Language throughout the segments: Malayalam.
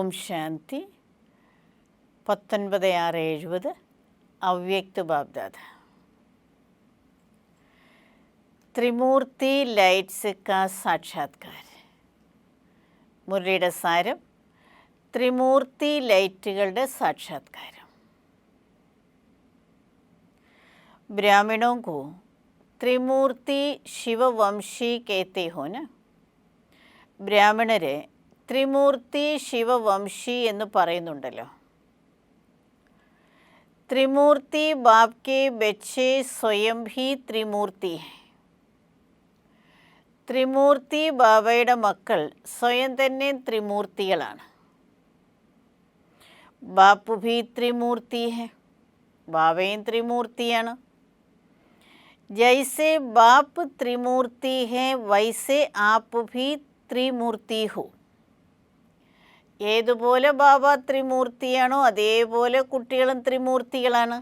ഓം ശാന്തി. 19/6/70 അവ്യക്ത ബാബ്ദാദ. ത്രിമൂർത്തി ലൈറ്റ്സ് കാ സാക്ഷാത്കാർ. മുരളിയുടെ സാരം: ത്രിമൂർത്തി ലൈറ്റുകളുടെ സാക്ഷാത്കാരം. ब्राह्मणों को त्रिमूर्ति शिववंशी कहते हो ना. ബ്രാഹ്മണരെ ത്രിമൂർത്തി ശിവവംശി എന്ന് പറയുന്നുണ്ടല്ലോ. ത്രിമൂർത്തി ബാപ് കെ ബच्चे സ്വയം ഭി ത്രിമൂർത്തി ഹൈ. ത്രിമൂർത്തി ബാബയുടെ മക്കൾ സ്വയം തന്നെ ത്രിമൂർത്തികളാണ്. ബാപ്പു ഭി ത്രിമൂർത്തി ഹൈ, ബാബയും ത്രിമൂർത്തിയാണ്. जैसे बाप त्रिमूर्ति है वैसे आप भी त्रिमूर्ति हो. ഏതുപോലെ ബാബ ത്രിമൂർത്തിയാണോ അതേപോലെ കുട്ടികളും ത്രിമൂർത്തികളാണ്.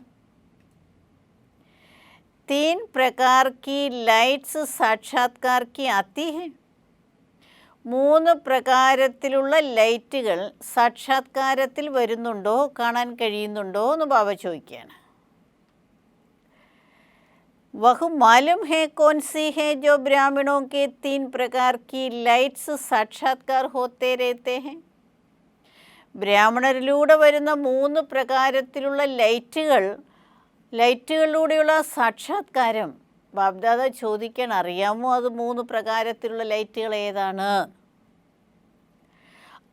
3 प्रकार की लाइट्स साक्षात्कार की आती है. 3 പ്രകാരത്തിലുള്ള ലൈറ്റുകൾ സാക്ഷാത്കാരത്തിൽ വരുന്നുണ്ടോ, കാണാൻ കഴിയുന്നുണ്ടോ എന്ന് ബാബ ചോദിക്കുകയാണ്. वह मालूम है कौन सी है जो ब्राह्मणों के 3 प्रकार की लाइट्स साक्षात्कार होते रहते हैं. ബ്രാഹ്മണരിലൂടെ വരുന്ന 3 പ്രകാരത്തിലുള്ള ലൈറ്റുകളിലൂടെയുള്ള സാക്ഷാത്കാരം ബാബ്ദാദ ചോദിക്കാൻ അറിയാമോ? അത് 3 പ്രകാരത്തിലുള്ള ലൈറ്റുകൾ ഏതാണ്?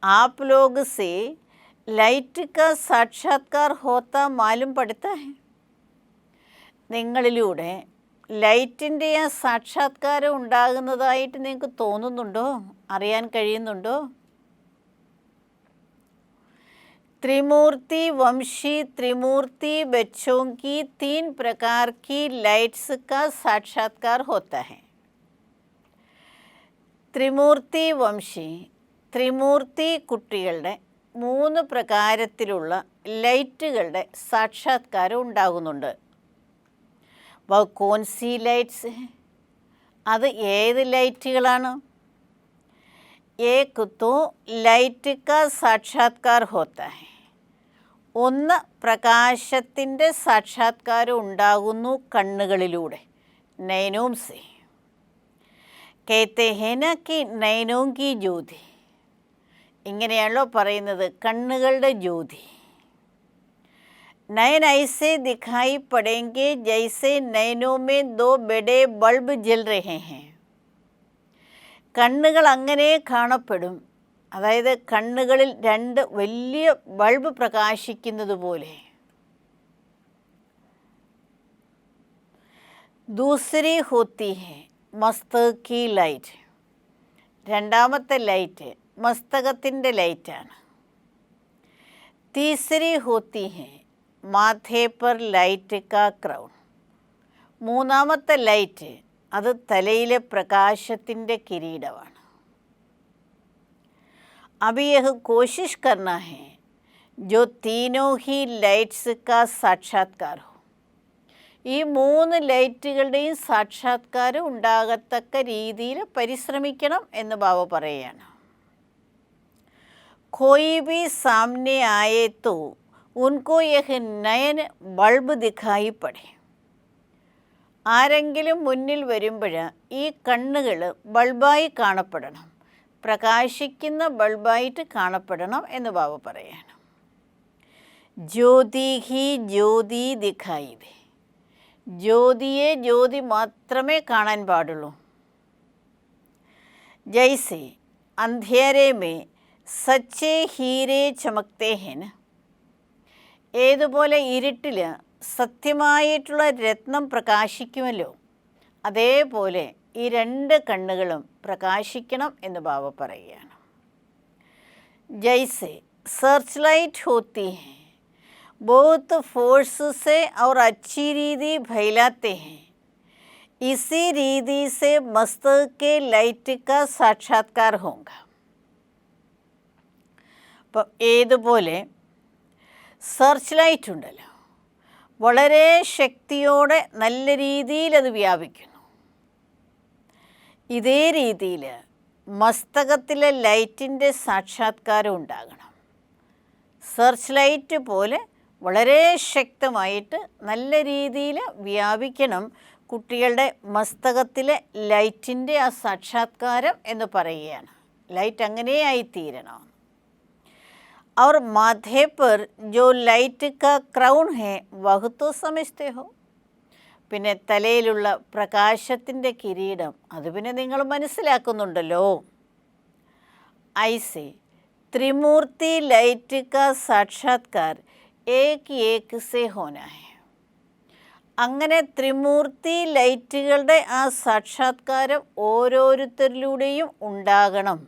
आप लोग से लाइट का साक्षात्कार होता मालूम पड़ता है. നിങ്ങളിലൂടെ ലൈറ്റിൻ്റെ ആ സാക്ഷാത്കാരം ഉണ്ടാകുന്നതായിട്ട് നിങ്ങൾക്ക് തോന്നുന്നുണ്ടോ, അറിയാൻ കഴിയുന്നുണ്ടോ? त्रिमूर्ति वंशी त्रिमूर्ति बच्चों की 3 प्रकार की लाइट्स का साक्षात्कार होता है. ത്രിമൂർത്തി വംശി, ത്രിമൂർത്തി കുട്ടികളുടെ 3 പ്രകാരത്തിലുള്ള ലൈറ്റുകളുടെ സാക്ഷാത്കാരം ഉണ്ടാകുന്നുണ്ട്. വ കോൺ സി ലൈറ്റ്സ്, അത് ഏത് ലൈറ്റുകളാണ്? ഏക് തോ ലൈറ്റ് കാ സാക്ഷാത്കാർ ഹോത്ത ഹൈ. ഒന്ന് പ്രകാശത്തിൻ്റെ സാക്ഷാത്കാരം ഉണ്ടാകുന്നു കണ്ണുകളിലൂടെ. നൈനോം സെ കേത്തെ ഹേ ന കി നൈനോം കി ജ്യോതി. ഇങ്ങനെയാണല്ലോ പറയുന്നത്, കണ്ണുകളുടെ ജ്യോതി. नयन ऐसे दिखाई पड़ेंगे जैसे नयनों में 2 बड़े बल्ब जल रहे हैं. കണ്ണുകൾ അങ്ങനെ കാണപ്പെടും, അതായത് കണ്ണുകളിൽ 2 വലിയ ബൾബ് പ്രകാശിക്കുന്നത് പോലെ. ദൂസരി ഹോത്തി ഹെ മസ്തക് കി ലൈറ്റ്. രണ്ടാമത്തെ ലൈറ്റ് മസ്തകത്തിൻ്റെ ലൈറ്റാണ്. തീസരി ഹോത്തി ഹെ മാഥേ പർ ലൈറ്റ് കാ ക്രൗൺ. മൂന്നാമത്തെ ലൈറ്റ് അത് തലയിലെ പ്രകാശത്തിൻ്റെ കിരീടമാണ്. അബി യഹ് കോശിഷ് കർണ ഹെ ജോ തീനോ ഹി ലൈറ്റ്സ് കാ സാക്ഷാത്കാർ ഹോ. ഈ 3 ലൈറ്റുകളുടെയും സാക്ഷാത്കാരം ഉണ്ടാകത്തക്ക രീതിയിൽ പരിശ്രമിക്കണം എന്ന് ബാബ പറയുകയാണ്. കോയി ഭി സാമനെ ആയേ തോ ഉൻകോ യഹ് നയൻ ബൾബ് ദിഖായി പടേ. ആരെങ്കിലും മുന്നിൽ വരുമ്പോൾ ഈ കണ്ണുകൾ ബൾബായി കാണപ്പെടണം, പ്രകാശിക്കുന്ന ബൾബായിട്ട് കാണപ്പെടണം എന്ന് ബാബ പറയാണ്. ജ്യോതി ഹി ജ്യോതി ദിഖായി ദേ. ജ്യോതിയെ ജ്യോതി മാത്രമേ കാണാൻ പാടുള്ളൂ. ജൈസെ അന്ധേരെ മേ സച്ചേ ഹീരേ ചമക്തേ ഹെൻ. ഏതുപോലെ ഇരുട്ടിൽ സത്യമായിട്ടുള്ള രത്നം പ്രകാശിക്കുമല്ലോ, അതേപോലെ ഈ 2 കണ്ണുകളും പ്രകാശിക്കണം എന്ന് ബാബ പറയുകയാണ്. ജൈസെ സർച്ച് ലൈറ്റ് ഹോത്തി ഹെ ബഹുത് ഫോഴ്സ് സെ ഔർ അച്ഛി രീതി ഫൈലാത്തെ ഹെ. ഇസി രീതി സെ മസ്തക് കെ ലൈറ്റ് കാ സാക്ഷാത്കാർ ഹോങ്ക. അപ്പം ഏതുപോലെ സെർച്ച് ലൈറ്റ് ഉണ്ടല്ലോ, വളരെ ശക്തിയോടെ നല്ല രീതിയിൽ അത് വ്യാപിക്കുന്നു. ഇതേ രീതിയിൽ മസ്തകത്തിലെ ലൈറ്റിൻ്റെ സാക്ഷാത്കാരം ഉണ്ടാകണം. സെർച്ച് ലൈറ്റ് പോലെ വളരെ ശക്തമായിട്ട് നല്ല രീതിയിൽ വ്യാപിക്കണം കുട്ടികളുടെ മസ്തകത്തിലെ ലൈറ്റിൻ്റെ ആ സാക്ഷാത്കാരം എന്ന് പറയുകയാണ്. ലൈറ്റ് അങ്ങനെയായിത്തീരണം. और माथे पर जो लाइट का क्राउन है वह तो समझते हो. പിന്നെ തലയിലുള്ള പ്രകാശത്തിൻ്റെ കിരീടം അത് പിന്നെ നിങ്ങൾ മനസ്സിലാക്കുന്നുണ്ടല്ലോ. ഐസെ ത്രിമൂർത്തി ലൈറ്റ് കാ സാക്ഷാത്കാർ ഏക് ഏക് സേ ഹോന ഹെ. അങ്ങനെ ത്രിമൂർത്തി ലൈറ്റുകളുടെ ആ സാക്ഷാത്കാരം ഓരോരുത്തരിലൂടെയും ഉണ്ടാകണം.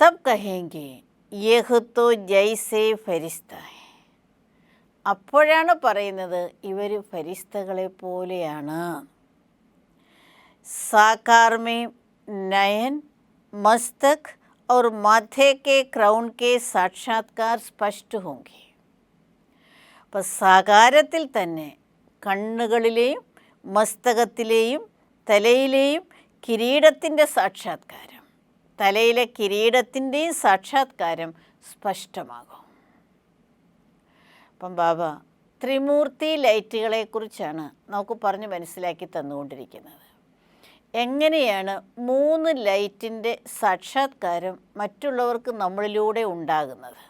തബ് കഹേങ്കെ യഹ് തോ ജൈസേ ഫരിസ്ത ഹെ. അപ്പോഴാണ് പറയുന്നത് ഇവർ ഫരിസ്തകളെ പോലെയാണ്. സാകാർ മേ നയൻ മസ്തക് और माथे के क्राउन के साक्षात्कार स्पष्ट होंगे. അപ്പോൾ സാകാരത്തിൽ തന്നെ കണ്ണുകളിലെയും മസ്തകത്തിലെയും തലയിലെയും കിരീടത്തിൻ്റെ സാക്ഷാത്കാരം, തലയിലെ കിരീടത്തിൻ്റെയും സാക്ഷാത്കാരം സ്പഷ്ടമാകും. അപ്പം ബാബ ത്രിമൂർത്തി ലൈറ്റുകളെക്കുറിച്ചാണ് നമുക്ക് പറഞ്ഞ് മനസ്സിലാക്കി തന്നുകൊണ്ടിരിക്കുന്നത്. എങ്ങനെയാണ് 3 ലൈറ്റിൻ്റെ സാക്ഷാത്കാരം മറ്റുള്ളവർക്ക് നമ്മളിലൂടെ ഉണ്ടാകുന്നത്.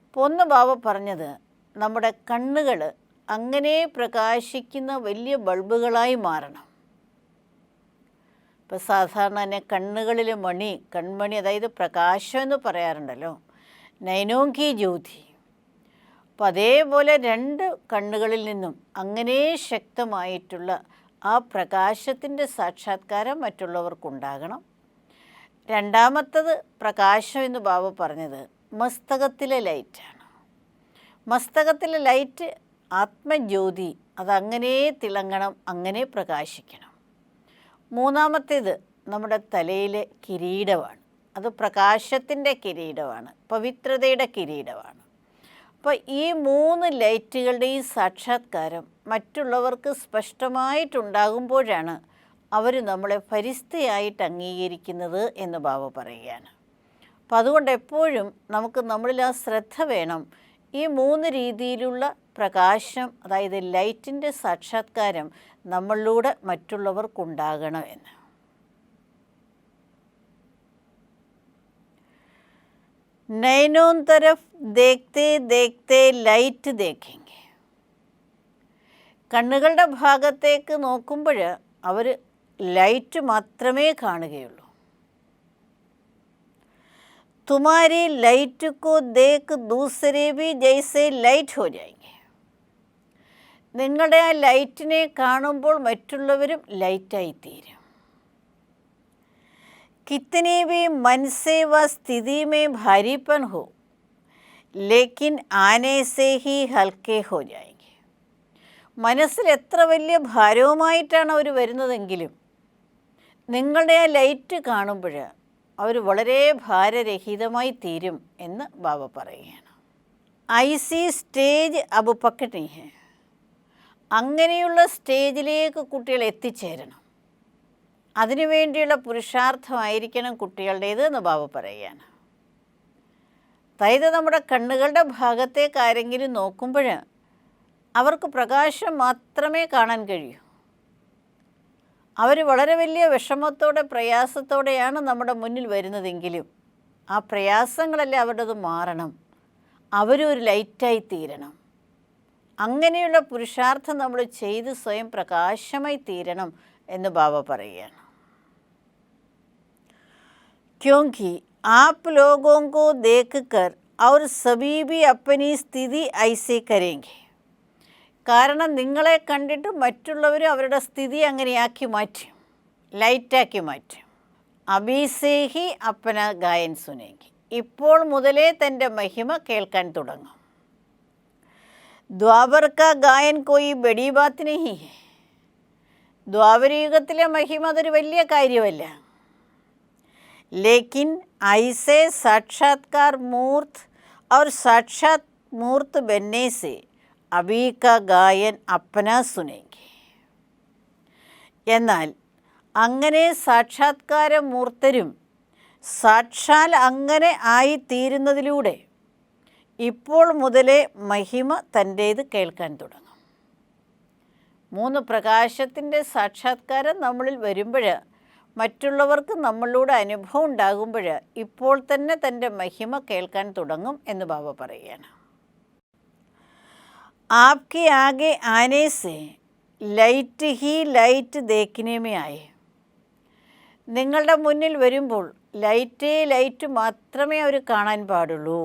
അപ്പോൾ ഒന്ന് ബാബ പറഞ്ഞത് നമ്മുടെ കണ്ണുകൾ അങ്ങനെ പ്രകാശിക്കുന്ന വലിയ ബൾബുകളായി മാറണം. ഇപ്പോൾ സാധാരണ തന്നെ കണ്ണുകളിൽ കൺമണി അതായത് പ്രകാശം എന്ന് പറയാറുണ്ടല്ലോ, നൈനോങ്കി ജ്യോതി. അപ്പോൾ അതേപോലെ 2 കണ്ണുകളിൽ നിന്നും അങ്ങനെ ശക്തമായിട്ടുള്ള ആ പ്രകാശത്തിൻ്റെ സാക്ഷാത്കാരം മറ്റുള്ളവർക്കുണ്ടാകണം. രണ്ടാമത്തത് പ്രകാശം എന്ന് ബാബ പറഞ്ഞത് മസ്തകത്തിലെ ലൈറ്റാണ്. മസ്തകത്തിലെ ലൈറ്റ് ആത്മജ്യോതി, അതങ്ങനെ തിളങ്ങണം, അങ്ങനെ പ്രകാശിക്കണം. മൂന്നാമത്തേത് നമ്മുടെ തലയിലെ കിരീടമാണ്. അത് പ്രകാശത്തിൻ്റെ കിരീടമാണ്, പവിത്രതയുടെ കിരീടമാണ്. അപ്പോൾ ഈ 3 ലൈറ്റുകളുടെയും സാക്ഷാത്കാരം മറ്റുള്ളവർക്ക് സ്പഷ്ടമായിട്ടുണ്ടാകുമ്പോഴാണ് അവർ നമ്മളെ ഫരിസ്തയായിട്ട് അംഗീകരിക്കുന്നത് എന്ന് ബാബ പറയുകയാണ്. അപ്പോൾ അതുകൊണ്ട് എപ്പോഴും നമുക്ക് നമ്മളിൽ ആ ശ്രദ്ധ വേണം. ഈ 3 രീതിയിലുള്ള പ്രകാശം, അതായത് ലൈറ്റിൻ്റെ സാക്ഷാത്കാരം നമ്മളിലൂടെ മറ്റുള്ളവർക്കുണ്ടാകണം എന്ന്. नैनों तरफ देखते देखते ലൈറ്റ് ദേखेंगे. കണ്ണുകളുടെ ഭാഗത്തേക്ക് നോക്കുമ്പോൾ അവർ ലൈറ്റ് മാത്രമേ കാണുകയുള്ളൂ. തുമാരി ലൈറ്റ് കോ ദേഖ് ദൂസരെ ഭി ജൈസെ ലൈറ്റ് ഹോ ജാएंगे. നിങ്ങളുടെ ആ ലൈറ്റിനെ കാണുമ്പോൾ മറ്റുള്ളവരും ലൈറ്റായിത്തീരും. कितने भी मन से व स्थिति में भारीपन हो लेकिन आने से ही हल्के हो जाएंगे. മനസ്സിൽ എത്ര വലിയ ഭാരവുമായിട്ടാണ് അവർ വരുന്നതെങ്കിലും നിങ്ങളുടെ ആ ലൈറ്റ് കാണുമ്പോൾ അവർ വളരെ ഭാരരഹിതമായി തീരും എന്ന് ബാബ പറയുകയാണ്. ഐസി സ്റ്റേജ് അബ് പക്കട്ടെ ഹെ. അങ്ങനെയുള്ള സ്റ്റേജിലേക്ക് കുട്ടികൾ എത്തിച്ചേരണം. അതിനുവേണ്ടിയുള്ള പുരുഷാർത്ഥമായിരിക്കണം കുട്ടികളുടേത് എന്ന് ബാബ പറയുകയാണ്. അതായത് നമ്മുടെ കണ്ണുകളുടെ ഭാഗത്തേക്ക് ആരെങ്കിലും നോക്കുമ്പോൾ അവർക്ക് പ്രകാശം മാത്രമേ കാണാൻ കഴിയൂ. അവർ വളരെ വലിയ വിഷമത്തോടെ പ്രയാസത്തോടെയാണ് നമ്മുടെ മുന്നിൽ വരുന്നതെങ്കിലും ആ പ്രയാസങ്ങളെല്ലാം അവരുടേത് മാറണം. അവരും ഒരു ലൈറ്റായി തീരണം. അങ്ങനെയുള്ള പുരുഷാർത്ഥം നമ്മൾ ചെയ്ത് സ്വയം പ്രകാശമായി തീരണം എന്ന് ബാബ പറയുകയാണ്. क्योंकि आप लोगों को देखकर और सभी भी अपनी स्थिति ऐसे करेंगे. കാരണം നിങ്ങളെ കണ്ടിട്ട് മറ്റുള്ളവരും അവരുടെ സ്ഥിതി അങ്ങനെയാക്കി മാറ്റും, ലൈറ്റാക്കി മാറ്റും. അബീസേഹി അപ്പന ഗായൻ സുനേങ്കി. ഇപ്പോൾ മുതലേ തൻ്റെ മഹിമ കേൾക്കാൻ തുടങ്ങും. ദ്വാപർ കാ ഗായൻ കോയി ബഡി ബാത്ത് നഹീ ഹൈ. ദ്വാപരയുഗത്തിലെ മഹിമ അതൊരു വലിയ കാര്യമല്ല. लेकिन ऐसे साक्षात्कार मूर्त और साक्षात मूर्त बनने से अभी का गायन अपना सुनेंगे. എന്നാൽ അങ്ങനെ സാക്ഷാത്കാര മൂർത്തരും സാക്ഷാൽ അങ്ങനെ ആയിത്തീരുന്നതിലൂടെ ഇപ്പോൾ മുതലേ മഹിമ തൻ്റേത് കേൾക്കാൻ തുടങ്ങും. 3 പ്രകാശത്തിൻ്റെ സാക്ഷാത്കാരം നമ്മളിൽ വരുമ്പോൾ, മറ്റുള്ളവർക്ക് നമ്മളിലൂടെ അനുഭവം ഉണ്ടാകുമ്പോൾ ഇപ്പോൾ തന്നെ തൻ്റെ മഹിമ കേൾക്കാൻ തുടങ്ങും എന്ന് ബാബ പറയുകയാണ്. आपके आगे आने से ലൈറ്റ് ഹി ലൈറ്റ് ദേഖ്നെ ആയി. നിങ്ങളുടെ മുന്നിൽ വരുമ്പോൾ ലൈറ്റ് മാത്രമേ അവർ കാണാൻ പാടുള്ളൂ.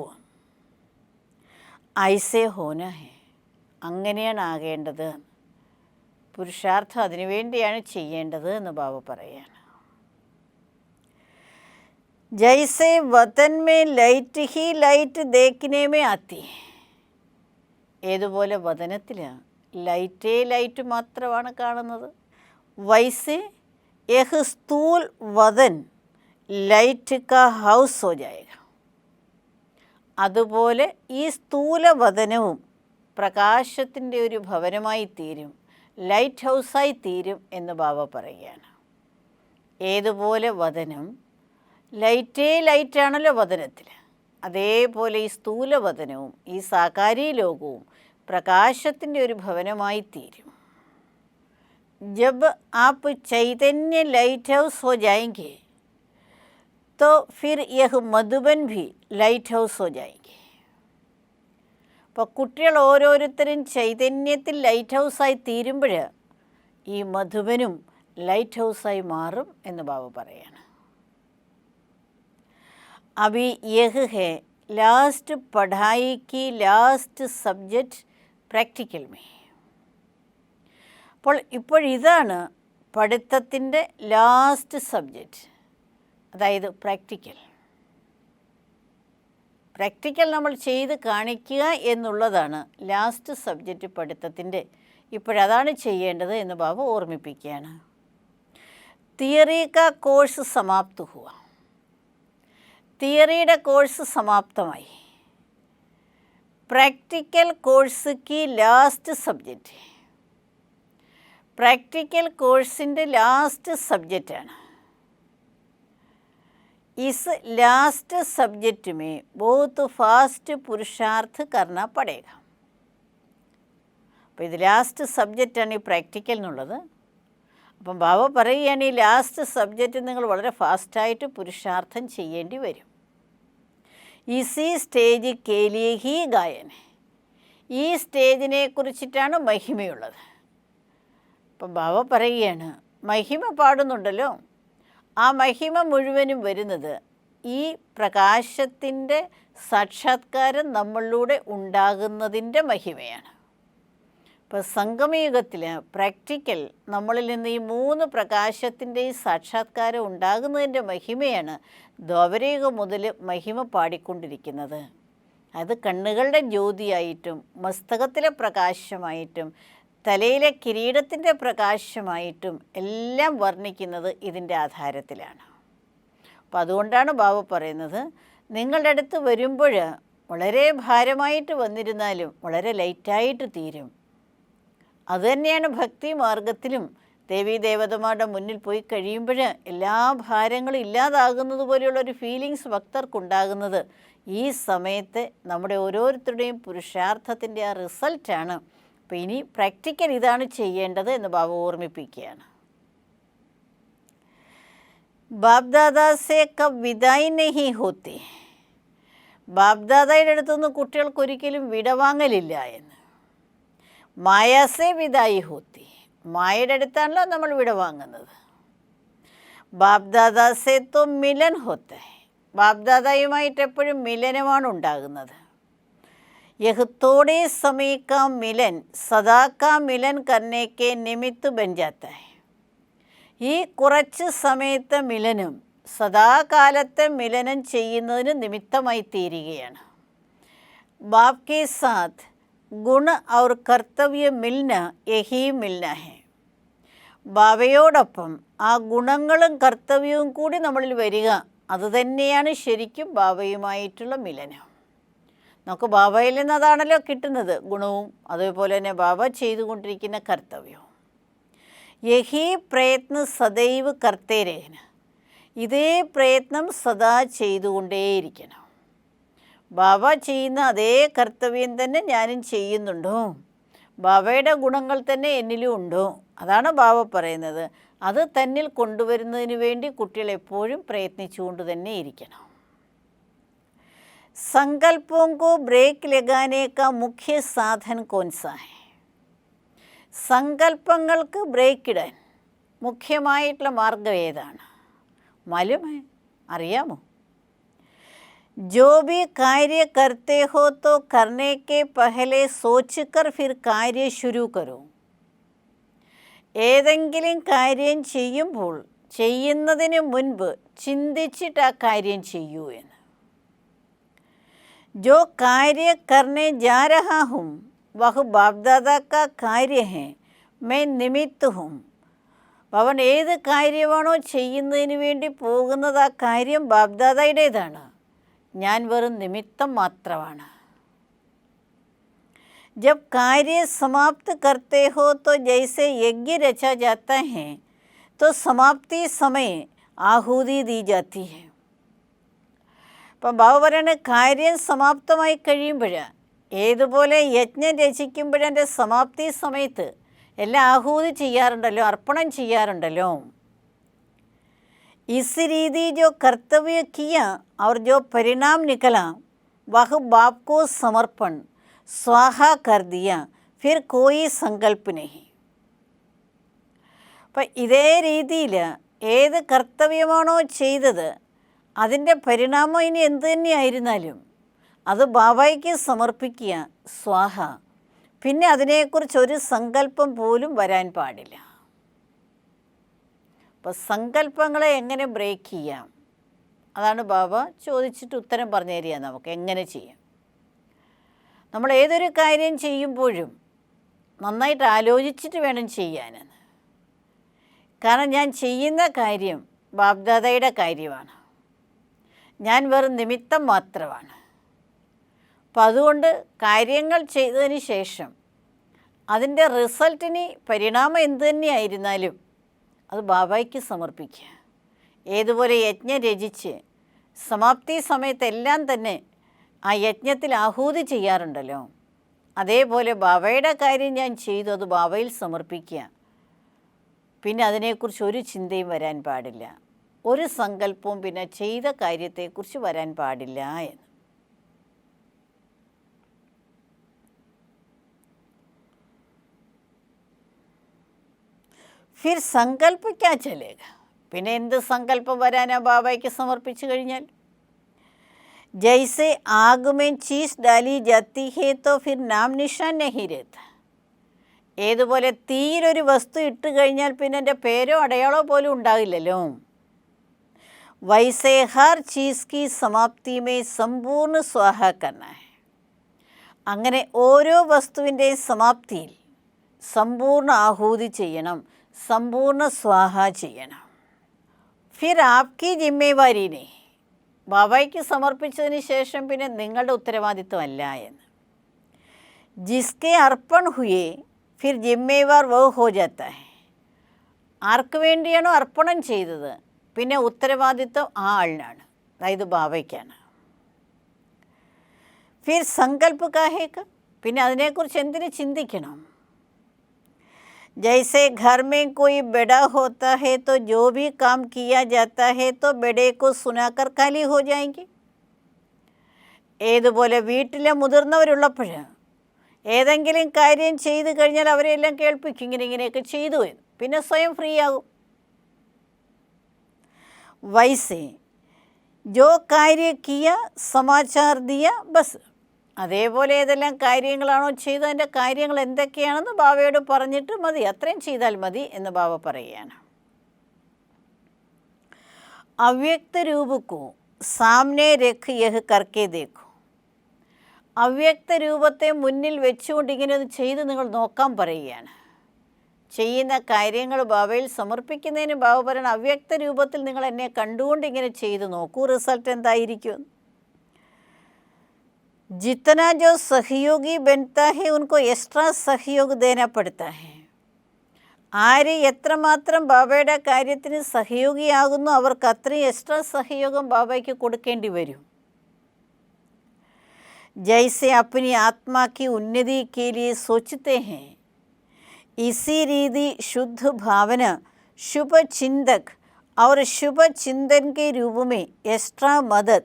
ഐസേ ഹോന ഹെ, അങ്ങനെയാണ് ആകേണ്ടത്. പുരുഷാർത്ഥം അതിനുവേണ്ടിയാണ് ചെയ്യേണ്ടത് എന്ന് ബാബ പറയുകയാണ്. ജൈസേ വതൻ may light he light ദേഖ്നെ may ആത്തി. ഏതുപോലെ വതനത്തിൽ ലൈറ്റ് മാത്രമാണ് കാണുന്നത്. വൈസേ യഹ് സ്ഥൂൽ വതൻ ലൈറ്റ് കാ ഹൗസ് ഹോ ജായേഗ. അതുപോലെ ഈ സ്ഥൂലവദനവും പ്രകാശത്തിൻ്റെ ഒരു ഭവനമായി തീരും, ലൈറ്റ് ഹൗസായി തീരും എന്ന് ബാബ പറയുകയാണ്. ഏതുപോലെ വദനം ലൈറ്റാണല്ലോ വദനത്തിൽ, അതേപോലെ ഈ സ്ഥൂലവദനവും ഈ സാകാരി ലോകവും പ്രകാശത്തിൻ്റെ ഒരു ഭവനമായി തീരും. जब आप चैतन्य लाइट हाउस हो जाएंगे तो फिर यह मधुबन भी ലൈറ്റ് ഹൗസ് ഹോ ജാएंगे. അപ്പോൾ കുട്ടികൾ ഓരോരുത്തരും ചൈതന്യത്തിൽ ലൈറ്റ് ഹൗസായി തീരുമ്പോൾ ഈ മധുബനും ലൈറ്റ് ഹൗസായി മാറും എന്ന് ബാബ പറയാണ്. अभी यह है लास्ट पढ़ाई की लास्ट सब्जेक्ट प्रैक्टिकल में. ഇപ്പോഴിതാണ് പഠിത്തത്തിൻ്റെ ലാസ്റ്റ് സബ്ജക്റ്റ്, അതായത് പ്രാക്ടിക്കൽ നമ്മൾ ചെയ്ത് കാണിക്കുക എന്നുള്ളതാണ് ലാസ്റ്റ് സബ്ജക്റ്റ് പഠിത്തത്തിൻ്റെ. ഇപ്പോഴതാണ് ചെയ്യേണ്ടത് എന്ന് ബാബ ഓർമ്മിപ്പിക്കുകയാണ്. തിയറി കാ കോഴ്സ് സമാപ്ത ഹുവ. തിയറിയുടെ കോഴ്സ് സമാപ്തമായി. പ്രാക്ടിക്കൽ കോഴ്സ് की ലാസ്റ്റ് സബ്ജക്റ്റ്, प्रैक्टिकल കോഴ്സിൻ്റെ ലാസ്റ്റ് സബ്ജക്റ്റാണ്. इस लास्ट सब्जेक्ट में बहुत फास्ट पुरुषार्थ करना पड़ेगा. അപ്പോൾ ഇത് ലാസ്റ്റ് സബ്ജക്റ്റാണ് ഈ പ്രാക്ടിക്കൽ എന്നുള്ളത്. അപ്പം ബാബ പറയുകയാണ് ഈ ലാസ്റ്റ് സബ്ജക്റ്റ് നിങ്ങൾ വളരെ ഫാസ്റ്റായിട്ട് പുരുഷാർത്ഥം ചെയ്യേണ്ടി വരും. ഇസി സ്റ്റേജ് കേലിയെ ഹി ഗായൻ. ഈ സ്റ്റേജിനെ കുറിച്ചിട്ടാണ് മഹിമയുള്ളത്. അപ്പം ബാബ പറയുകയാണ് മഹിമ പാടുന്നുണ്ടല്ലോ, ആ മഹിമ മുഴുവനും വരുന്നത് ഈ പ്രകാശത്തിൻ്റെ സാക്ഷാത്കാരം നമ്മളിലൂടെ ഉണ്ടാകുന്നതിൻ്റെ മഹിമയാണ്. ഇപ്പോൾ സംഗമയുഗത്തിൽ പ്രാക്ടിക്കൽ നമ്മളിൽ നിന്ന് ഈ 3 പ്രകാശത്തിൻ്റെയും സാക്ഷാത്കാരം ഉണ്ടാകുന്നതിൻ്റെ മഹിമയാണ് ദ്വാപരയുഗം മുതൽ മഹിമ പാടിക്കൊണ്ടിരിക്കുന്നത്. അത് കണ്ണുകളുടെ ജ്യോതിയായിട്ടും മസ്തകത്തിലെ പ്രകാശമായിട്ടും തലയിലെ കിരീടത്തിൻ്റെ പ്രകാശമായിട്ടും എല്ലാം വർണ്ണിക്കുന്നത് ഇതിൻ്റെ ആധാരത്തിലാണ്. അപ്പോൾ അതുകൊണ്ടാണ് ബാബ പറയുന്നത് നിങ്ങളുടെ അടുത്ത് വരുമ്പോൾ വളരെ ഭാരമായിട്ട് വന്നിരുന്നാലും വളരെ ലൈറ്റായിട്ട് തീരും. അതുതന്നെയാണ് ഭക്തി മാർഗത്തിലും ദേവീദേവതമാരുടെ മുന്നിൽ പോയി കഴിയുമ്പോൾ എല്ലാ ഭാരങ്ങളും ഇല്ലാതാകുന്നത് പോലെയുള്ളൊരു ഫീലിങ്സ് ഭക്തർക്കുണ്ടാകുന്നത് ഈ സമയത്ത് നമ്മുടെ ഓരോരുത്തരുടെയും പുരുഷാർത്ഥത്തിൻ്റെ ആ റിസൾട്ടാണ്. അപ്പോൾ ഇനി പ്രാക്ടിക്കൽ ഇതാണ് ചെയ്യേണ്ടത് എന്ന് ബാബ ഓർമ്മിപ്പിക്കുകയാണ്. ബാപ്ദാദാ സേ കബ് വിദായി നഹി ഹോത്തി. ബാപ്ദാദയുടെ അടുത്തുനിന്ന് കുട്ടികൾക്കൊരിക്കലും വിടവാങ്ങലില്ല എന്ന്. മായാസേ വിദായി ഹോത്തി. മായയുടെ അടുത്താണല്ലോ നമ്മൾ വിടവാങ്ങുന്നത്. ബാപ്ദാദാ സേ തോ മിലൻ ഹോത്ത. ബാപ്ദാദയുമായിട്ട് എപ്പോഴും മിലനമാണ് ഉണ്ടാകുന്നത്. यह थोड़े समय का मिलन सदा का मिलन करने के निमित्त बन जाता है. ഈ കുറച്ച് സമയത്തെ മിലനം സദാകാലത്തെ മിലനം ചെയ്യുന്നതിന് നിമിത്തമായി തീരുകയാണ്. ബാപ് കെ സാത്ത് ഗുണ ഔർ കർത്തവ്യ മിൽന യഹി മിൽന ഹെ. ബാബയോടൊപ്പം ആ ഗുണങ്ങളും കർത്തവ്യവും കൂടി നമ്മളിൽ വരിക, അതുതന്നെയാണ് ശരിക്കും ബാബയുമായിട്ടുള്ള മിലനം. നമുക്ക് ബാബയിൽ നിന്ന് അതാണല്ലോ കിട്ടുന്നത്, ഗുണവും അതേപോലെ തന്നെ ബാബ ചെയ്തുകൊണ്ടിരിക്കുന്ന കർത്തവ്യവും. യഹി പ്രയത്ന സദൈവ് കർത്തേ രഹന. ഇതേ പ്രയത്നം സദാ ചെയ്തുകൊണ്ടേയിരിക്കണം. ബാബ ചെയ്യുന്ന അതേ കർത്തവ്യം തന്നെ ഞാനും ചെയ്യുന്നുണ്ടോ, ബാബയുടെ ഗുണങ്ങൾ തന്നെ എന്നിലും ഉണ്ടോ, അതാണ് ബാബ പറയുന്നത്. അത് തന്നിൽ കൊണ്ടുവരുന്നതിന് വേണ്ടി കുട്ടികൾ എപ്പോഴും പ്രയത്നിച്ചുകൊണ്ട് തന്നെ ഇരിക്കണം. संकल्पों को ब्रेक लगाने का मुख्य साधन कौन सा है? സങ്കല്പങ്ങൾക്ക് ബ്രേക്ക് ഇടാൻ മുഖ്യമായിട്ടുള്ള മാർഗം ഏതാണ്? മാലൂം അറിയാമോ? जो भी कार्य करते हो तो करने के पहले सोचकर फिर कार्य शुरू करो. ഏതെങ്കിലും കാര്യം ചെയ്യുമ്പോൾ ചെയ്യുന്നതിന് മുൻപ് ചിന്തിച്ചിട്ട് ആ കാര്യം ചെയ്യൂ എന്ന്. जो कार्य करने जा रहा हूँ वह बाप दादा का कार्य है, मैं निमित्त हूँ. അവൻ ഏത് കാര്യമാണോ ചെയ്യുന്നതിന് വേണ്ടി പോകുന്നത് ആ കാര്യം ബാപ്ദാദയുടേതാണ്, ഞാൻ വെറും നിമിത്തം മാത്രമാണ്. जब कार्य समाप्त करते हो तो जैसे यज्ञ रचा जाता है तो समाप्ति समय आहुति दी जाती है. അപ്പം ബാബ പറയുന്നത് കാര്യം സമാപ്തമായി കഴിയുമ്പോൾ ഏതുപോലെ യജ്ഞം രചിക്കുമ്പോഴതിൻ്റെ സമാപ്തി സമയത്ത് എല്ലാം ആഹൂതി ചെയ്യാറുണ്ടല്ലോ, അർപ്പണം ചെയ്യാറുണ്ടല്ലോ. इस रीति जो कर्तव्य किया और जो परिणाम निकला वह बाप को समर्पण स्वाहा कर दिया, फिर कोई संकल्प नहीं. അപ്പം ഇതേ രീതിയിൽ ഏത് കർത്തവ്യമാണോ ചെയ്തത് അതിൻ്റെ പരിണാമം ഇനി എന്തു തന്നെയായിരുന്നാലും അത് ബാബയ്ക്ക് സമർപ്പിക്കുക, സ്വാഹ. പിന്നെ അതിനെക്കുറിച്ച് ഒരു സങ്കല്പം പോലും വരാൻ പാടില്ല. അപ്പോൾ സങ്കല്പങ്ങളെ എങ്ങനെ ബ്രേക്ക് ചെയ്യാം, അതാണ് ബാബ ചോദിച്ചിട്ട് ഉത്തരം പറഞ്ഞു തരിക നമുക്ക് എങ്ങനെ ചെയ്യാം. നമ്മൾ ഏതൊരു കാര്യം ചെയ്യുമ്പോഴും നന്നായിട്ട് ആലോചിച്ചിട്ട് വേണം ചെയ്യാനെന്ന്. കാരണം ഞാൻ ചെയ്യുന്ന കാര്യം ബാപ്ദാദയുടെ കാര്യമാണ്, ഞാൻ വെറും നിമിത്തം മാത്രമാണ്. അപ്പം അതുകൊണ്ട് കാര്യങ്ങൾ ചെയ്തതിന് ശേഷം അതിൻ്റെ റിസൾട്ടിന് പരിണാമം എന്തു തന്നെയായിരുന്നാലും അത് ബാബയ്ക്ക് സമർപ്പിക്കുക. ഏതുപോലെ യജ്ഞം രചിച്ച് സമാപ്തി സമയത്തെല്ലാം തന്നെ ആ യജ്ഞത്തിൽ ആഹൂതി ചെയ്യാറുണ്ടല്ലോ, അതേപോലെ ബാബയുടെ കാര്യം ഞാൻ ചെയ്തു, അത് ബാബയിൽ സമർപ്പിക്കുക. പിന്നെ അതിനെക്കുറിച്ച് ഒരു ചിന്തയും വരാൻ പാടില്ല, ഒരു സങ്കല്പവും പിന്നെ ചെയ്ത കാര്യത്തെക്കുറിച്ച് വരാൻ പാടില്ല എന്ന്. ഫിർ സങ്കല്പ ക്യാ ചലേഗ, പിന്നെ എന്ത് സങ്കല്പം വരാനാ ബാബയ്ക്ക് സമർപ്പിച്ചു കഴിഞ്ഞാൽ? ജൈസെ ആഗ് മേ ചീസ് ഡാലി ജാത്തി ഹേ തോ ഫിർ നാം നിഷാൻ നഹീ രഹതാ. ഏതുപോലെ തീയിലൊരു വസ്തു ഇട്ട് കഴിഞ്ഞാൽ പിന്നെ എൻ്റെ പേരോ അടയാളോ പോലും ഉണ്ടാകില്ലല്ലോ. वैसे हर चीज़ की समाप्ति में संपूर्ण स्वाहा करना है. അങ്ങനെ ഓരോ വസ്തുവിൻ്റെയും സമാപ്തിയിൽ സമ്പൂർണ്ണ ആഹൂതി ചെയ്യണം, സമ്പൂർണ്ണ സ്വാഹ ചെയ്യണം. ഫിർ ആപ്കി ജിമ്മേവാരിനെ, ബാബയ്ക്ക് സമർപ്പിച്ചതിന് ശേഷം പിന്നെ നിങ്ങളുടെ ഉത്തരവാദിത്വമല്ല എന്ന്. ജിസ്കെ അർപ്പൺ ഹുയേ ഫിർ ജിമ്മേവാർ വോ ഹോ ജാത്ത ഹെ. ആർക്ക് വേണ്ടിയാണോ അർപ്പണം ചെയ്തത് പിന്നെ ഉത്തരവാദിത്വം ആ ആളിനാണ്, അതായത് ബാബയ്ക്കാണ്. ഫിർ സങ്കല്പ കാഹേക്ക്, പിന്നെ അതിനെക്കുറിച്ച് എന്തിനു ചിന്തിക്കണം? जैसे घर में कोई बड़ा होता है तो जो भी काम किया जाता है तो बड़े को सुनाकर खाली हो जाएंगे. ഏതുപോലെ വീട്ടിലെ മുതിർന്നവരുള്ളപ്പോൾ ഏതെങ്കിലും കാര്യം ചെയ്തു കഴിഞ്ഞാൽ അവരെല്ലാം കേൾപ്പിക്കും, ഇങ്ങനെയൊക്കെ ചെയ്തു എന്ന്, പിന്നെ സ്വയം ഫ്രീ ആകും. വൈസെ ജോ കാര്യ കിയ സമാചാർ ദിയ ബസ്, അതേപോലെ ഏതെല്ലാം കാര്യങ്ങളാണോ ചെയ്തത് അതിൻ്റെ കാര്യങ്ങൾ എന്തൊക്കെയാണെന്ന് ബാബയോട് പറഞ്ഞിട്ട് മതി, അത്രയും ചെയ്താൽ മതി എന്ന് ബാബ പറയുകയാണ്. അവ്യക്ത രൂപക്കോ സാമനെ രഖ് യഹ് കർക്കെ ദേഖോ. അവ്യക്ത രൂപത്തെ മുന്നിൽ വെച്ചുകൊണ്ട് ഇങ്ങനെ ഒന്ന് ചെയ്ത് നിങ്ങൾ നോക്കാൻ പറയുകയാണ്. ചെയ്യുന്ന കാര്യങ്ങൾ ബാബയിൽ സമർപ്പിക്കുന്നതിന് ബാബ പറയണം, അവ്യക്ത രൂപത്തിൽ നിങ്ങൾ എന്നെ കണ്ടുകൊണ്ട് ഇങ്ങനെ ചെയ്ത് നോക്കൂ, റിസൾട്ട് എന്തായിരിക്കും. जितना जो सहयोगी बनता है उनको एक्स्ट्रा सहयोग देना पड़ता है. ആര് എത്രമാത്രം ബാബയുടെ കാര്യത്തിന് സഹയോഗിയാകുന്നു അവർക്ക് അത്രയും എക്സ്ട്രാ സഹയോഗം ബാബയ്ക്ക് കൊടുക്കേണ്ടി വരും. जैसे अपनी आत्मा की उन्नति के लिए सोचते हैं, इसी रीति शुद्ध भावना, शुभ चिंतक और शुभ चिंतन के रूप में एक्स्ट्रा मदद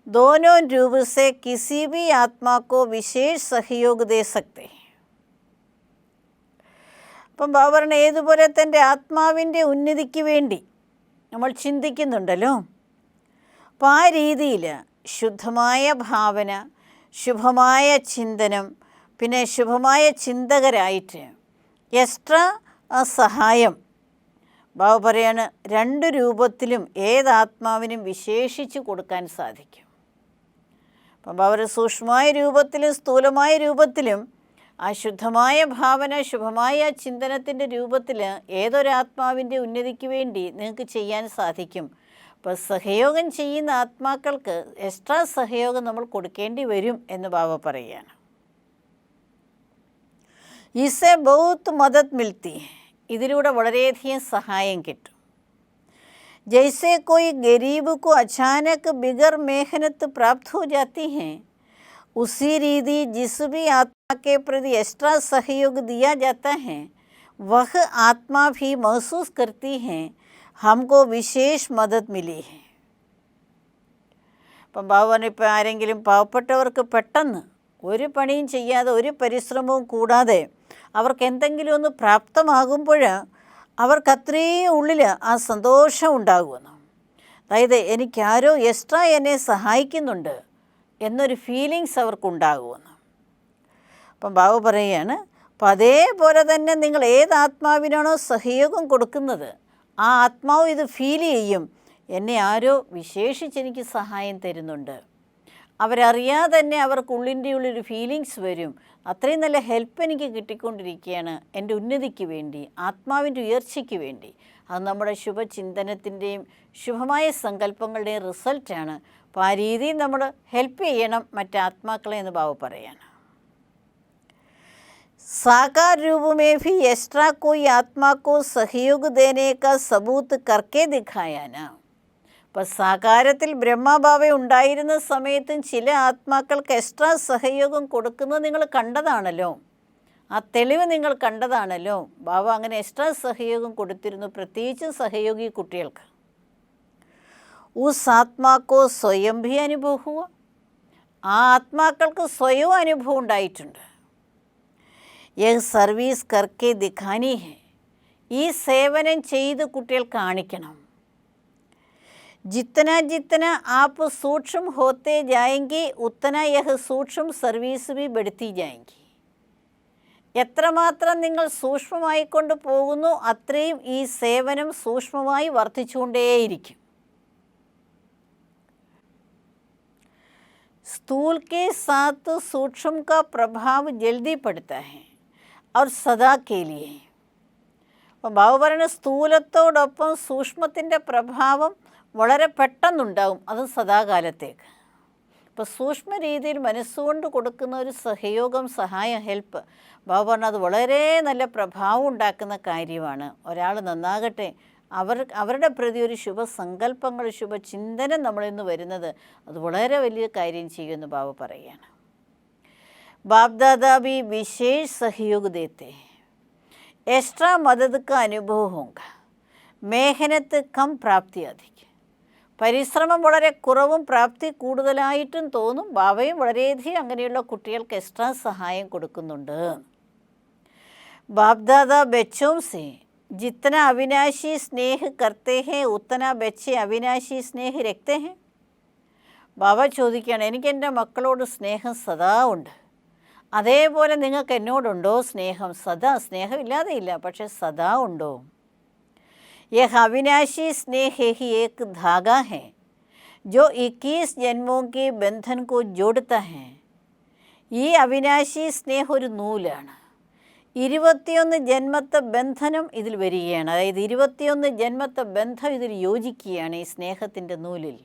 दोनों रूप से किसी भी आत्मा को विशेष सहयोग दे सकते हैं. അപ്പം ബാബറിന് ഏതുപോലെ തൻ്റെ ആത്മാവിൻ്റെ ഉന്നതിക്ക് വേണ്ടി നമ്മൾ ചിന്തിക്കുന്നുണ്ടല്ലോ. അപ്പം ആ രീതിയിൽ ശുദ്ധമായ ഭാവന, ശുഭമായ ചിന്തനം, പിന്നെ ശുഭമായ ചിന്തകരായിട്ട് എക്സ്ട്രാ സഹായം ബാബ പറയാണ് രണ്ട് രൂപത്തിലും ഏതാത്മാവിനും വിശേഷിച്ച് കൊടുക്കാൻ സാധിക്കും. അപ്പം ബാബ സൂക്ഷ്മമായ രൂപത്തിലും സ്ഥൂലമായ രൂപത്തിലും ആ ശുദ്ധമായ ഭാവന, ശുഭമായ ചിന്തനത്തിൻ്റെ രൂപത്തിൽ ഏതൊരാത്മാവിൻ്റെ ഉന്നതിക്ക് വേണ്ടി നിങ്ങൾക്ക് ചെയ്യാൻ സാധിക്കും. അപ്പോൾ സഹയോഗം ചെയ്യുന്ന ആത്മാക്കൾക്ക് എക്സ്ട്രാ സഹയോഗം നമ്മൾ കൊടുക്കേണ്ടി വരും എന്ന് ബാബ പറയുകയാണ്. ഇസെ ബഹുത്ത് മദത് മിൽത്തി, ഇതിലൂടെ വളരെയധികം സഹായം കിട്ടും. जैसे कोई गरीब को अचानक बिगर मेहनत प्राप्त हो जाती हैं, उसी रीति जिस भी आत्मा के प्रति एक्स्ट्रा सहयोग दिया जाता है वह आत्मा भी महसूस करती हैं हमको विशेष मदद मिली है. അപ്പം ബാബുവിന് ഇപ്പോൾ ആരെങ്കിലും പാവപ്പെട്ടവർക്ക് പെട്ടെന്ന് ഒരു പണിയും ചെയ്യാതെ ഒരു പരിശ്രമവും കൂടാതെ അവർക്ക് എന്തെങ്കിലും ഒന്ന് പ്രാപ്തമാകുമ്പോൾ അവർക്ക് അത്രയും ഉള്ളിൽ ആ സന്തോഷം ഉണ്ടാകുമെന്ന്. അതായത് എനിക്കാരോ എക്സ്ട്രാ എന്നെ സഹായിക്കുന്നുണ്ട് എന്നൊരു ഫീലിങ്സ് അവർക്കുണ്ടാകുമെന്ന്. അപ്പം ബാബു പറയുകയാണ്, അപ്പം അതേപോലെ തന്നെ നിങ്ങൾ ഏത് ആത്മാവിനാണോ സഹയോഗം കൊടുക്കുന്നത് ആ ആത്മാവ് ഇത് ഫീൽ ചെയ്യും, എന്നെ ആരോ വിശേഷിച്ചെനിക്ക് സഹായം തരുന്നുണ്ട്. അവരറിയാതെ തന്നെ അവർക്കുള്ളിൻ്റെ ഉള്ളൊരു ഫീലിങ്സ് വരും, അത്രയും നല്ല ഹെൽപ്പ് എനിക്ക് കിട്ടിക്കൊണ്ടിരിക്കുകയാണ് എൻ്റെ ഉന്നതിക്ക് വേണ്ടി, ആത്മാവിൻ്റെ ഉയർച്ചയ്ക്ക് വേണ്ടി. അത് നമ്മുടെ ശുഭചിന്തനത്തിൻ്റെയും ശുഭമായ സങ്കല്പങ്ങളുടെയും റിസൾട്ടാണ്. അപ്പോൾ ആ രീതിയിൽ നമ്മൾ ഹെൽപ്പ് ചെയ്യണം മറ്റാത്മാക്കളെ എന്ന് ബാബു പറയാണ്. साकार रूप में भी एक्स्ट्रा कोई आत्मा को सहयोग देने का सबूत करके दिखाया ना. അപ്പോൾ സാകാരത്തിൽ ബ്രഹ്മബാബ ഉണ്ടായിരുന്ന സമയത്തും ചില ആത്മാക്കൾക്ക് എക്സ്ട്രാ സഹയോഗം കൊടുക്കുന്നത് നിങ്ങൾ കണ്ടതാണല്ലോ, ആ തെളിവ് നിങ്ങൾ കണ്ടതാണല്ലോ. ബാബ അങ്ങനെ എക്സ്ട്രാ സഹയോഗം കൊടുത്തിരുന്നു, പ്രത്യേകിച്ച് സഹയോഗി കുട്ടികൾക്ക്. ഉസ് ആത്മാക്കോ സ്വയം ഭി അനുഭവ ഹുവ, ആ ആത്മാക്കൾക്ക് സ്വയം അനുഭവം ഉണ്ടായിട്ടുണ്ട്. യഹ് സർവീസ് കർക്കെ ദിഖാനി ഹെ, ഈ സേവനം ചെയ്ത് കുട്ടികൾ കാണിക്കണം. जितना जितना आप सूक्ष्म होते जाएंगे उतना यह सूक्ष्म സർവീസ് भी बढ़ती जाएंगी. എത്രമാത്രം നിങ്ങൾ സൂക്ഷ്മമായിക്കൊണ്ട് പോകുന്നു അത്രയും ഈ സേവനം സൂക്ഷ്മമായി വർദ്ധിച്ചുകൊണ്ടേയിരിക്കും. स्थूल के साथ सूक्ष्म का प्रभाव जल्दी पड़ता है और सदा के लिए. അപ്പം ബാബു പറയുന്ന സ്ഥൂലത്തോടൊപ്പം സൂക്ഷ്മത്തിൻ്റെ പ്രഭാവം വളരെ പെട്ടെന്നുണ്ടാവും, അത് സദാകാലത്തേക്ക്. ഇപ്പോൾ സൂക്ഷ്മ രീതിയിൽ മനസ്സുകൊണ്ട് കൊടുക്കുന്ന ഒരു സഹയോഗം, സഹായം, ഹെൽപ്പ്, ബാബു പറഞ്ഞാൽ അത് വളരെ നല്ല പ്രഭാവം ഉണ്ടാക്കുന്ന കാര്യമാണ്. ഒരാൾ നന്നാകട്ടെ, അവരുടെ പ്രതി ഒരു ശുഭസങ്കല്പങ്ങൾ, ശുഭചിന്തനം നമ്മളിൽ നിന്ന് വരുന്നത് അത് വളരെ വലിയ കാര്യം ചെയ്യുമെന്ന് ബാബു പറയുകയാണ്. ബാപ്ദാദാ भी विशेष सहयोग देते हैं, एक्स्ट्रा मदद का अनुभव होगा, मेहनत कम प्राप्ति अधिक. പരിശ്രമം വളരെ കുറവും പ്രാപ്തി കൂടുതലായിട്ടും തോന്നും. ബാബയും വളരെയധികം അങ്ങനെയുള്ള കുട്ടികൾക്ക് എക്സ്ട്രാ സഹായം കൊടുക്കുന്നുണ്ട്. ബാപ്ദാദാ ബച്ചോं से जितना अविनाशी स्नेह करते हैं उतना बच्चे अविनाशी स्नेह रखते हैं. ബാബ ചോദിക്കുകയാണ്, എനിക്ക് എൻ്റെ മക്കളോട് സ്നേഹം സദാ ഉണ്ട്, അതേപോലെ നിങ്ങൾക്ക് എന്നോടുണ്ടോ സ്നേഹം? സദാ, സ്നേഹമില്ലാതെ ഇല്ല, പക്ഷെ സദാ ഉണ്ടോ? यह अविनाशी स्नेह ही एक धागा है जो 21 जन्मों के बंधन को जोड़ता है. ഈ അവിനാശി സ്നേഹം ഒരു നൂലാണ്. 21 ജന്മത്തെ ബന്ധനം ഇതിൽ വരികയാണ്. അതായത് 21 ജന്മത്തെ ബന്ധം ഇതിൽ യോജിക്കുകയാണ് ഈ സ്നേഹത്തിൻ്റെ നൂലിൽ.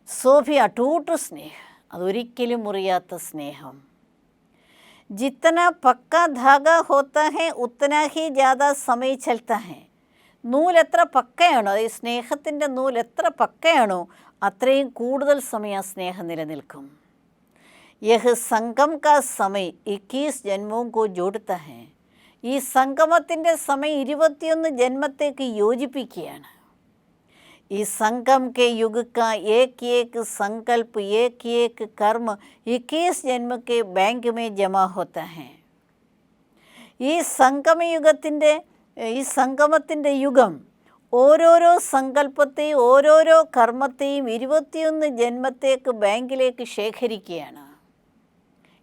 സോഫി അട്ടൂട്ട് സ്നേഹം, അതൊരിക്കലും മുറിയാത്ത സ്നേഹം. जितना पक्का धागा होता है उतना ही ज़्यादा समय चलता है. നൂൽ എത്ര പക്കയാണോ, ഈ സ്നേഹത്തിൻ്റെ നൂൽ എത്ര പക്കയാണോ അത്രയും കൂടുതൽ സമയം ആ സ്നേഹം നിലനിൽക്കും. യഹ് സംഗം കാ സമയ് 21 ജന്മവും കോ ജോഡ്താ ഹെ. ഈ സംഗമത്തിൻ്റെ സമയം 21 ജന്മത്തേക്ക് യോജിപ്പിക്കുകയാണ്. ഈ സംഗം കെ യുഗ് കാ ഏക് ഏക് സങ്കൽപ്പ് ഏക് ഏക് കർമ്മ 21 ജന്മ കെ ബാങ്ക് മേ ജമാ ഹോത്താ ഹെ. ഈ സംഗമത്തിൻ്റെ യുഗം ഓരോരോ സങ്കല്പത്തെയും ഓരോരോ കർമ്മത്തെയും 21 ജന്മത്തേക്ക് ബാങ്കിലേക്ക് ശേഖരിക്കുകയാണ്.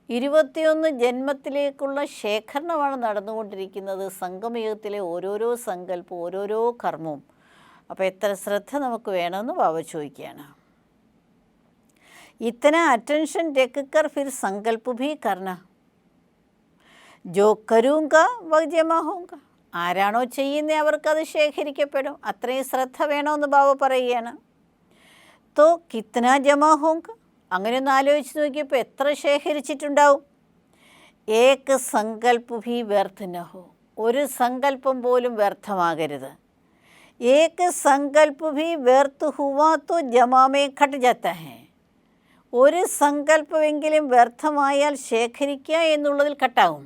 21 ജന്മത്തിലേക്കുള്ള ശേഖരണമാണ് നടന്നുകൊണ്ടിരിക്കുന്നത് സംഗമയുഗത്തിലെ ഓരോരോ സങ്കല്പവും ഓരോരോ കർമ്മവും. അപ്പോൾ എത്ര ശ്രദ്ധ നമുക്ക് വേണമെന്ന് ബാബ ചോദിക്കുകയാണ്. ഇത്തന അറ്റൻഷൻ രഖ്കർ ഫിർ സങ്കല്പ ഭീ കർണ ജോ കരൂങ്ക വ ജമാ ഹോങ്ക. ആരാണോ ചെയ്യുന്നത് അവർക്കത് ശേഖരിക്കപ്പെടും. അത്രയും ശ്രദ്ധ വേണമെന്ന് ബാബ പറയുകയാണ്. തോ കിത്തന ജമാ ഹോങ്ക, അങ്ങനെ ഒന്ന് ആലോചിച്ച് നോക്കിയപ്പോൾ എത്ര ശേഖരിച്ചിട്ടുണ്ടാവും. ഏക സങ്കല്പ ഭീ വ്യർത്ഥ ന ഹോ, ഒരു സങ്കല്പം പോലും വ്യർത്ഥമാകരുത്. ഏക സങ്കല്പ ഭീ വ്യർത്ഥ ഹുവാ തോ ജമാമേ ഘട്ട് ജാത്താ ഹെ. ഒരു സങ്കല്പമെങ്കിലും വ്യർത്ഥമായാൽ ശേഖരിക്കുക എന്നുള്ളതിൽ കട്ടാകും.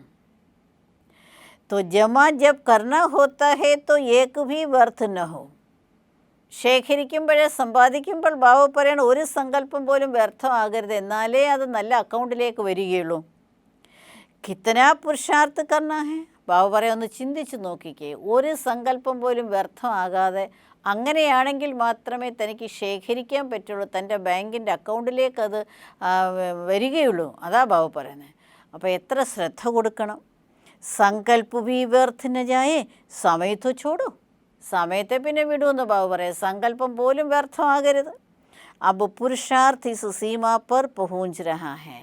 तो जमा जब करना होता है तो एक भी व्यर्थ न हो. ശേഖരിക്കുമ്പോഴേ സമ്പാദിക്കുമ്പോൾ ബാബ പറയണം ഒരു സങ്കല്പം പോലും വ്യർത്ഥമാകരുത്, എന്നാലേ അത് നല്ല അക്കൗണ്ടിലേക്ക് വരികയുള്ളൂ. കിത്തനാ പുരുഷാർത്ഥ കർണ ഹെ. ബാബ പറയാം ഒന്ന് ചിന്തിച്ച് നോക്കിക്കേ, ഒരു സങ്കല്പം പോലും വ്യർത്ഥമാകാതെ അങ്ങനെയാണെങ്കിൽ മാത്രമേ തനിക്ക് ശേഖരിക്കാൻ പറ്റുള്ളൂ, തൻ്റെ ബാങ്കിൻ്റെ അക്കൗണ്ടിലേക്ക് അത് വരികയുള്ളൂ. അതാ ബാബ പറയുന്നത്. അപ്പോൾ എത്ര ശ്രദ്ധ കൊടുക്കണം. സങ്കല്പ ഭീ വ്യർത്ഥ ന ജായേ സമയ തോ ചോടോ. സമയത്തെ പിന്നെ വിടുമെന്ന് ബാബു പറയാം. സങ്കല്പം പോലും വ്യർത്ഥമാകരുത്. അബ് പുരുഷാർത്ഥ് ഇസ് സീമ പർ പഹൂഞ്ച് രഹാ ഹെ.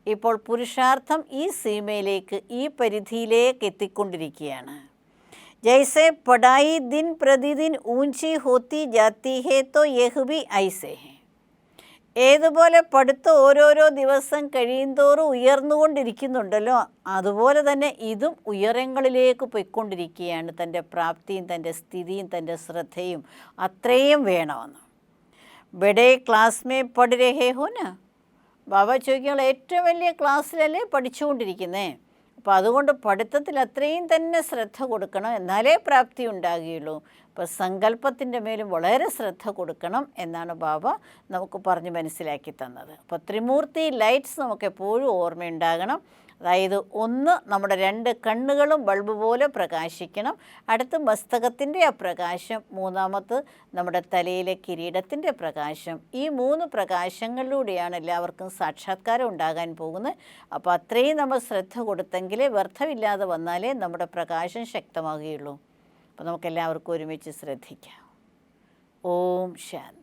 ഇപ്പോൾ പുരുഷാർത്ഥം ഈ സീമയിലേക്ക്, ഈ പരിധിയിലേക്ക് എത്തിക്കൊണ്ടിരിക്കുകയാണ്. ജൈസെ പഠായി ദിൻ പ്രതിദിൻ ഊഞ്ചി ഹോത്തി ജാത്തി ഹെ തോ യഹ് ഭി ഐസെ ഹെ. ഏതുപോലെ പഠിത്തം ഓരോരോ ദിവസം കഴിയുന്തോറും ഉയർന്നുകൊണ്ടിരിക്കുന്നുണ്ടല്ലോ, അതുപോലെ തന്നെ ഇതും ഉയരങ്ങളിലേക്ക് പോയിക്കൊണ്ടിരിക്കുകയാണ്. തൻ്റെ പ്രാപ്തിയും തൻ്റെ സ്ഥിതിയും തൻ്റെ ശ്രദ്ധയും അത്രയും വേണമെന്ന്. ബഡേ ക്ലാസ് മേ പഠ് രഹേ ഹോ ന. ബാബ ചോദിക്കുക, ഏറ്റവും വലിയ ക്ലാസ്സിലല്ലേ പഠിച്ചുകൊണ്ടിരിക്കുന്നേ, അപ്പോൾ അതുകൊണ്ട് പഠിത്തത്തിൽ അത്രയും തന്നെ ശ്രദ്ധ കൊടുക്കണം, എന്നാലേ പ്രാപ്തി ഉണ്ടാകുകയുള്ളൂ. അപ്പോൾ സങ്കല്പത്തിൻ്റെ മേലും വളരെ ശ്രദ്ധ കൊടുക്കണം എന്നാണ് ബാബ നമുക്ക് പറഞ്ഞ് മനസ്സിലാക്കി തന്നത്. അപ്പോൾ ത്രിമൂർത്തി ലൈറ്റ്സ് നമുക്ക് എപ്പോഴും ഓർമ്മയുണ്ടാകണം. അതായത് ഒന്ന്, നമ്മുടെ 2 കണ്ണുകളും ബൾബ് പോലെ പ്രകാശിക്കണം. അടുത്ത് മസ്തകത്തിൻ്റെ ആ പ്രകാശം. മൂന്നാമത് നമ്മുടെ തലയിലെ കിരീടത്തിൻ്റെ പ്രകാശം. ഈ 3 പ്രകാശങ്ങളിലൂടെയാണ് എല്ലാവർക്കും സാക്ഷാത്കാരം ഉണ്ടാകാൻ പോകുന്നത്. അപ്പോൾ അത്രയും നമ്മൾ ശ്രദ്ധ കൊടുത്തെങ്കിലേ, വ്യർത്ഥമില്ലാതെ വന്നാലേ നമ്മുടെ പ്രകാശം ശക്തമാകുകയുള്ളൂ. അപ്പോൾ നമുക്കെല്ലാവർക്കും ഒരുമിച്ച് ശ്രദ്ധിക്കാം. ഓം ശാന്തി.